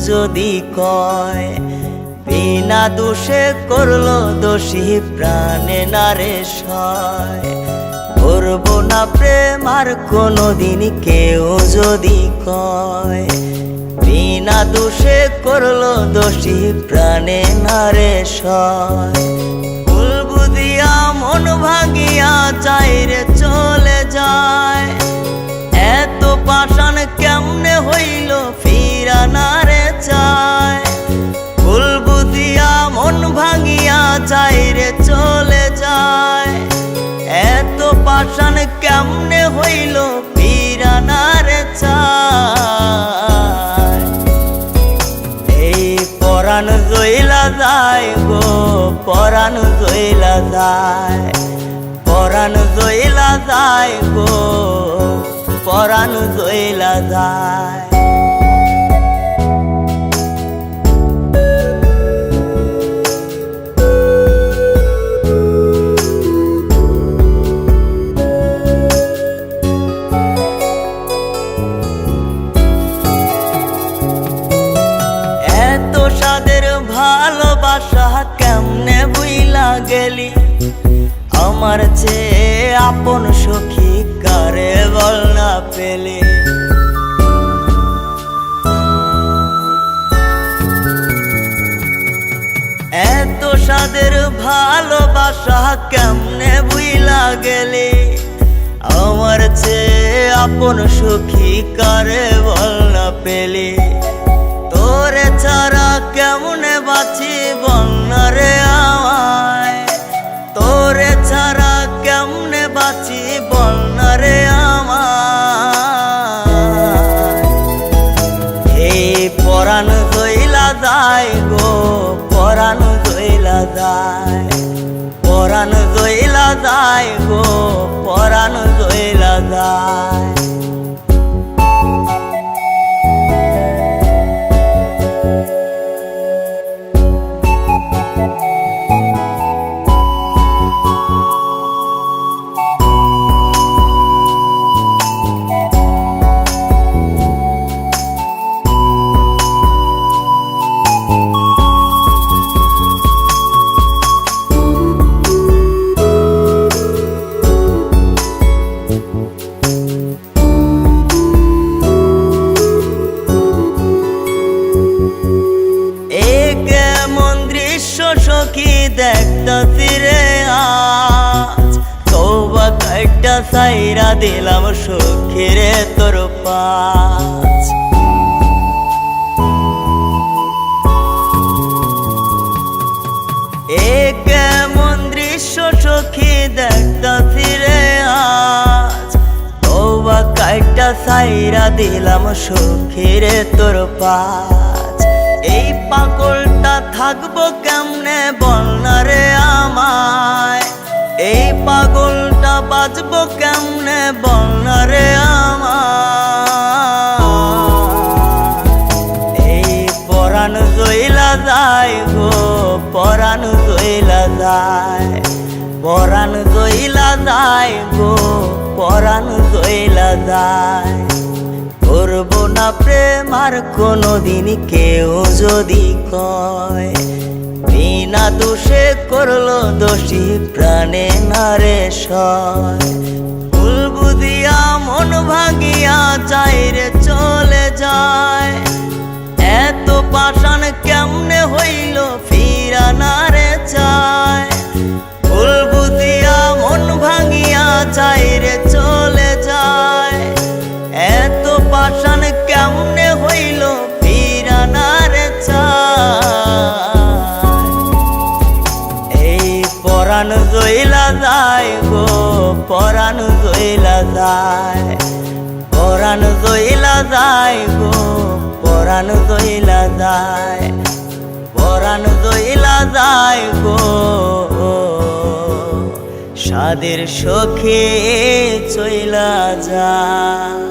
যদি কয় বিনা দোষে করলো দোষী প্রাণে নারে সয়। করবো না প্রেম আর কোনোদিন কেউ যদি কয় বিনা দোষে করলো দোষী প্রাণে নারে সয়। ভুল বুঝিয়া মন ভাঙিয়া চাইরে চলে যায়, এত পাষাণ কেমনে হইল ফিরা নারে চায়। ভুল বুঝিয়া মন ভাঙিয়া চাইরে চলে যায়, এত পাষাণ কেমনে হইল ফিরা নারে চায়। এই পরাণ জইলা যায় গো, পরাণ জইলা যায়, পরাণ জইলা যায় গো, পরাণ জইলা যায়। এত সাদের ভালোবাসা কেমনে বুইলা গেলি, আমার চেয়ে আপন সখী কারে বল না পেলে। এত সাদের ভালোবাসা কেমনে বুইলা গেলি, আমার চেয়ে আপন সখী কারে বল না পেলে। তোরে ছাড়া কেমনে বাঁচি বল না রে আমায়, তোরে ছাড়া কেমনে বাঁচি বল না রে আমায়। এই পরাণ জইলা যায় গো, পরাণ জইলা যায়, পরাণ জইলা যায় গো, পরাণ জইলা যায়। সখী দেখতাছি রে আজ, তওবা কাইটা সাইরা দিলাম সখী রে তোর পাশ। এ কেমন দৃশ্য সখী দেখতাছি রে আজ, তওবা কাইটা সাইরা দিলাম সখী রে তোর পাশ। এই পাগলটা থাকবো কেমনে বল না রে আমায়, এই পাগলটা বাঁচবো কেমনে বল না রে আমায়। এই পরাণ জইলা যায় গো, পরাণ জইলা যায়, পরাণ জইলা যায় গো, পরাণ জইলা যায়। করবো না প্রেম আর কোনোদিন কেউ যদি কয় বিনা দোষে করলো দোষী প্রাণে নারে সয়। ভুল বুঝিয়া মন ভাঙিয়া চাইরে চলে যায়, এত পাষাণ কেমনে হইল ফিরা নারে চায়। ভুল বুঝিয়া মন ভাঙিয়া চাইরে চলে যায়, এত পাষাণ কেমনে হইল ফিরা নারে চায়। এই পরাণ জইলা যায় গো, পরাণ জইলা যায়, পরাণ জইলা যায় গো, পরাণ জইলা যায়, পরাণ জইলা যায় গো। সাদের সখী চইলা যায়।